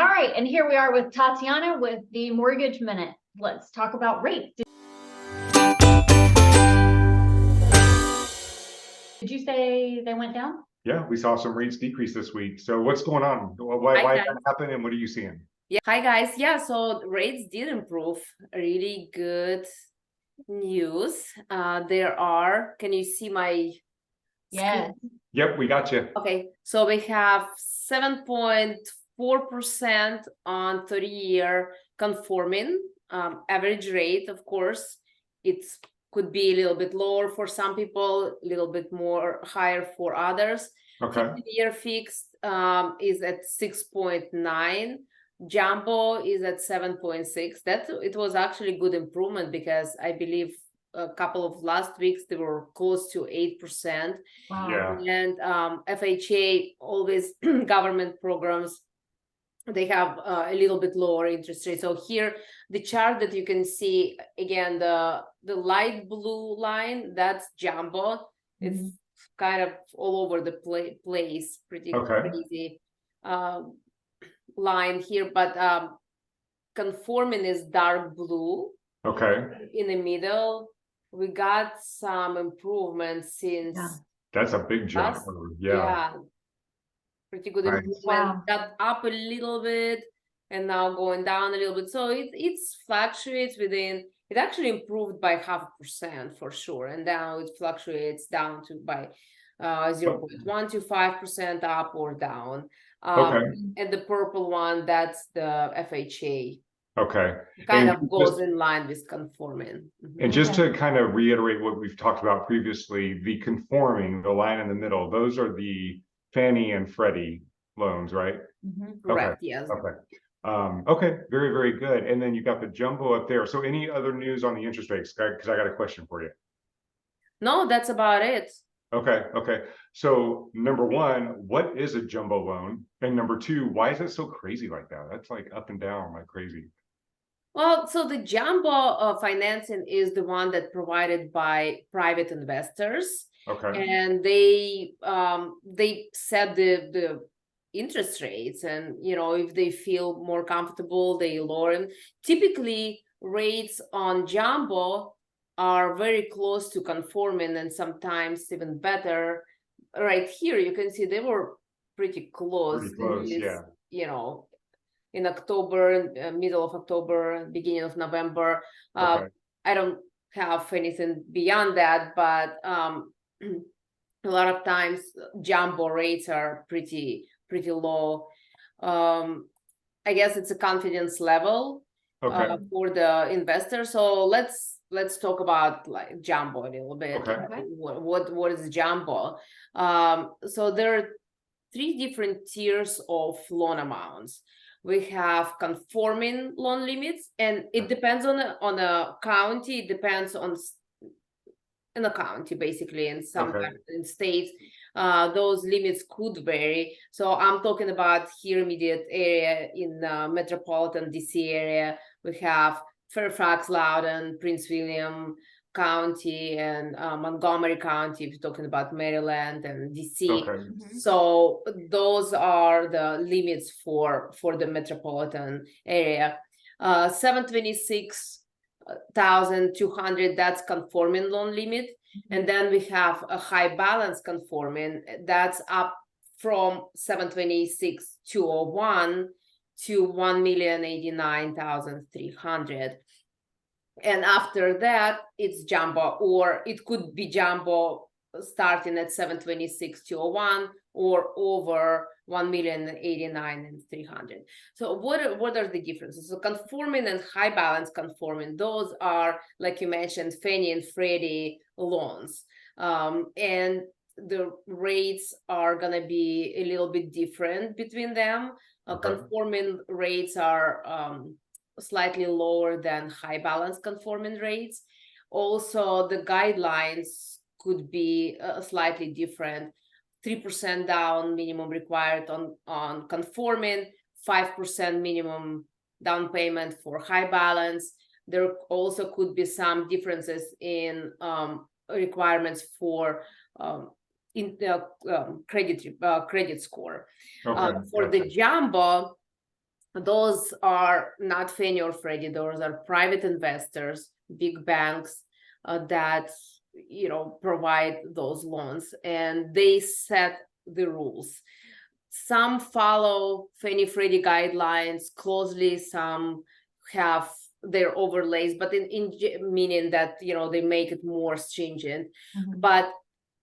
All right, and here we are with Tatiana with the Mortgage Minute. Let's talk about rates. Did you say they went down? Yeah, we saw some rates decrease this week. So what's going on? Why did that happen, and what are you seeing? Yeah, hi guys. Yeah, so rates did improve. Really good news. There are, can you see my Yes. screen? Yep, we got you. Okay, so we have 7.4% on 30-year conforming average rate. Of course, it could be a little bit lower for some people, a little bit more higher for others. Okay. 50-year fixed is at 6.9. Jumbo is at 7.6. It was actually good improvement, because I believe a couple of last weeks they were close to 8%. Wow. Yeah. And FHA, always government programs, they have a little bit lower interest rate. So here, the chart that you can see, again, the light blue line, that's jumbo. It's kind of all over the place, pretty crazy line here, but conforming is dark blue. Okay. In the middle, we got some improvements since. Yeah. That's a big jump. Yeah. Pretty good Nice. improvement. Wow. Got up a little bit and now going down a little bit. So it's fluctuates within. It actually improved by 0.5% for sure, and now it fluctuates down to by 0.1 to 5% up or down. And the purple one, that's the FHA. Okay. Kind of goes in line with conforming. And just to kind of reiterate what we've talked about previously, the conforming, the line in the middle, those are the Fannie and Freddie loans, right? Correct. Yes. Okay. Okay. Very, very good. And then you got the jumbo up there. So any other news on the interest rates? Because I got a question for you. No, that's about it. Okay. So number one, what is a jumbo loan? And number two, why is it so crazy like that? That's like up and down like crazy. Well, so the jumbo financing is the one that provided by private investors. Okay. And they set the interest rates, and if they feel more comfortable, they lower them. Typically, rates on jumbo are very close to conforming, and sometimes even better. Right here, you can see they were pretty close. Yeah. In October, middle of October, beginning of November. I don't have anything beyond that, but a lot of times jumbo rates are pretty low. I guess it's a confidence level for the investor. So let's talk about like jumbo a little bit. What is jumbo? So there are 3 different tiers of loan amounts. We have conforming loan limits, and it depends on a county. It depends on in a county, basically, and sometimes in states, those limits could vary. So I'm talking about here immediate area in metropolitan DC area. We have Fairfax, Loudoun, Prince William County, and Montgomery County, if you're talking about Maryland and DC. So those are the limits for the metropolitan area. 726,200, that's conforming loan limit. And then we have a high balance conforming, that's up from 726,201 to 1,089,300. And after that, it's jumbo, or it could be jumbo starting at 726,201 or over 1,089,300. So what are the differences? So conforming and high balance conforming, those are, like you mentioned, Fannie and Freddie loans. And the rates are going to be a little bit different between them. Conforming rates are slightly lower than high balance conforming rates. Also, the guidelines could be slightly different. 3% down minimum required on conforming, 5% minimum down payment for high balance. There also could be some differences in requirements for in the credit score. For the jumbo, Those are not Fannie or Freddie, those are private investors, big banks that, you know, provide those loans, and they set the rules. Some follow Fannie Freddie guidelines closely, some have their overlays, but meaning that, you know, they make it more stringent. Mhm. But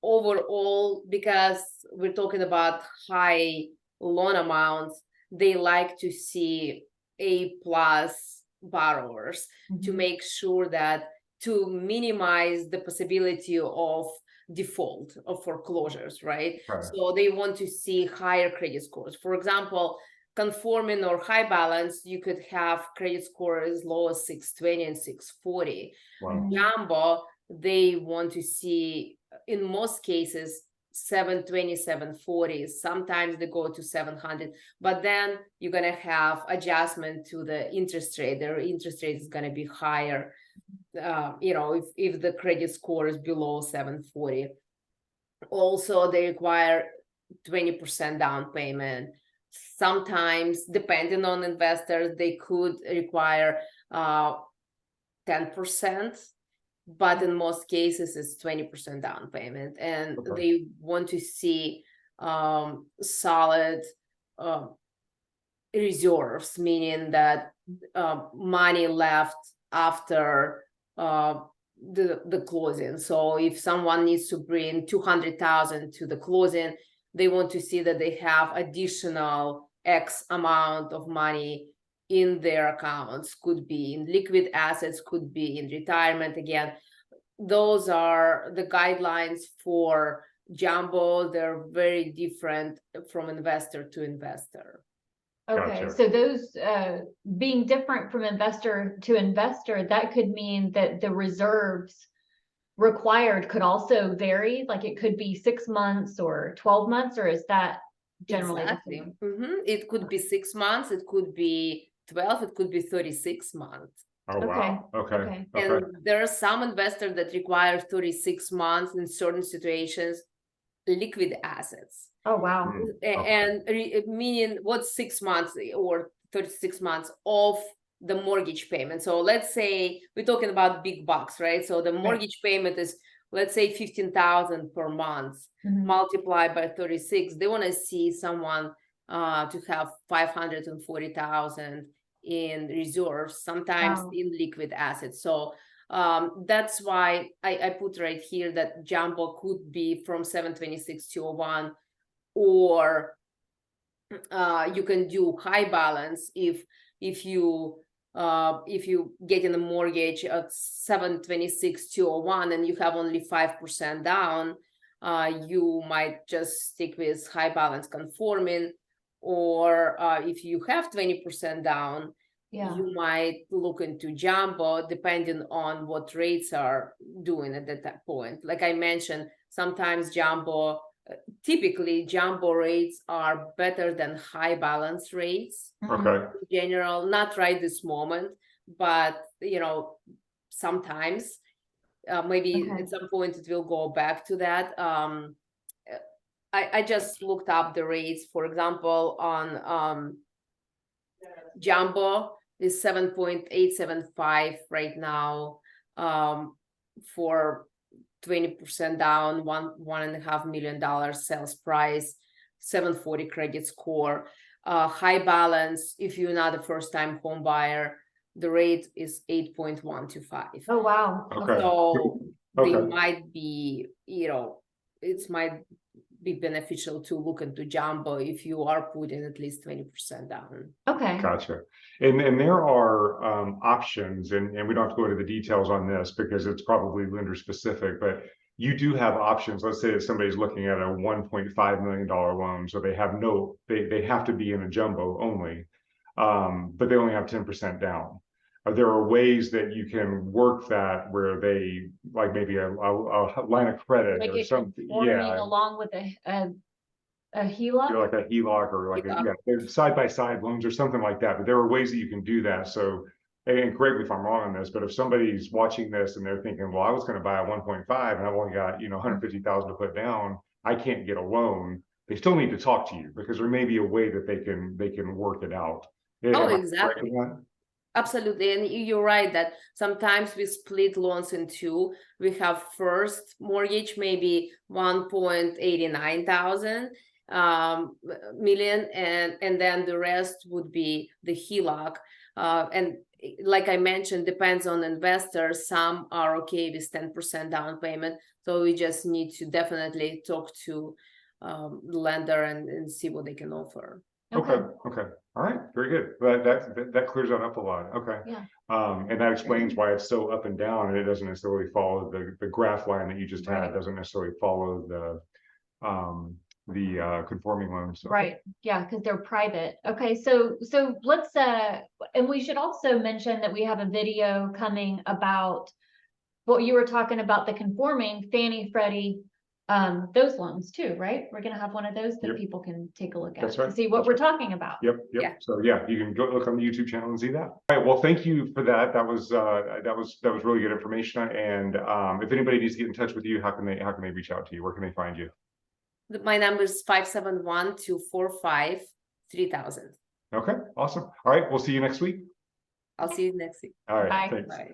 overall, because we're talking about high loan amounts, they like to see A+ borrowers to Mhm. make sure that to minimize the possibility of default of foreclosures, right? Right. So they want to see higher credit scores. For example, conforming or high balance, you could have credit score as low as 620 and 640. Wow. Jumbo, they want to see, in most cases, 720, 740. Sometimes they go to 700, but then you're going to have adjustment to the interest rate. Their interest rate is going to be higher, you know, if the credit score is below 740. Also, they require 20% down payment. Sometimes, depending on investors, they could require 10%, but in most cases, it's 20% down payment. And Okay. they want to see solid reserves, meaning that money left after the closing. So if someone needs to bring 200,000 to the closing, they want to see that they have additional X amount of money in their accounts, could be in liquid assets, could be in retirement. Again, those are the guidelines for jumbo. They're very different from investor to investor. Okay, Gotcha. so those being different from investor to investor, that could mean that the reserves required could also vary, like it could be 6 months or 12 months, or is that generally the Exactly. same? It could be 6 months, it could be 12, it could be 36 months. Oh, wow. Okay. Okay. Okay. And there are some investors that require 36 months in certain situations, liquid assets. Oh, wow. Hmm. And meaning what's 6 months or 36 months of the mortgage payment. So let's say we're talking about big bucks, right? So the mortgage payment is, let's say, 15,000 per month, Mhm. multiplied by 36. They want to see someone to have 540,000 in reserves, sometimes Wow. in liquid assets. So that's why I put right here that jumbo could be from 726 to 01, or you can do high balance if you get in a mortgage at 726 201 and you have only 5% down, you might just stick with high balance conforming, or if you have 20% down, Yeah. you might look into jumbo depending on what rates are doing at that point. Like I mentioned, sometimes typically jumbo rates are better than high balance rates Mhm. Okay. in general, not right this moment, but you know, sometimes maybe Okay. at some point it will go back to that. I just looked up the rates, for example, on jumbo is 7.875 right now, for 20% down, $1.5 million sales price, 740 credit score. High balance, if you're not a first-time home buyer, the rate is 8.125. Oh, wow. Okay. So they Okay. might be, you know, it might be beneficial to look into jumbo if you are putting at least 20% down. Okay. Gotcha. And there are options, and we don't have to go into the details on this because it's probably lender specific, but you do have options. Let's say that somebody's looking at a $1.5 million loan, so they have they have to be in a jumbo only, but they only have 10% down. There are ways that you can work that where they, like maybe a line of credit Like or it something. conforming Yeah. along with a HELOC? You're like a HELOC or like they're side-by-side loans or something like that. But there are ways that you can do that. So, and correct me if I'm wrong on this, but if somebody's watching this and they're thinking, well, I was going to buy a 1.5 and I've only got, 150,000 to put down, I can't get a loan. They still need to talk to you because there may be a way that they can work it out. Oh, Am I exactly. correct in that? Absolutely, and you're right that sometimes we split loans in two. We have first mortgage, maybe 1.89 million, and then the rest would be the HELOC. And like I mentioned, depends on investors. Some are okay with 10% down payment, so we just need to definitely talk to the lender and see what they can offer. Okay. All right, very good. That clears that up a lot. Okay. Yeah. And that explains why it's so up and down, and it doesn't necessarily follow the graph line that you just had. Right. Doesn't necessarily follow the conforming loans. Okay. Right, yeah, because they're private. Okay, so let's and we should also mention that we have a video coming about what you were talking about, the conforming Fannie, Freddie, those loans too, right? We're gonna have one of those that Yep. people can take a look at That's to right. see what That's we're right. talking about. Yep. Yeah. So yeah, you can go look on the YouTube channel and see that. All right. Well, thank you for that. That was really good information. And if anybody needs to get in touch with you, how can they reach out to you? Where can they find you? My number is 571-245-3000. Okay. Awesome. All right. We'll see you next week. I'll see you next week. All right. Bye. Thanks. Bye.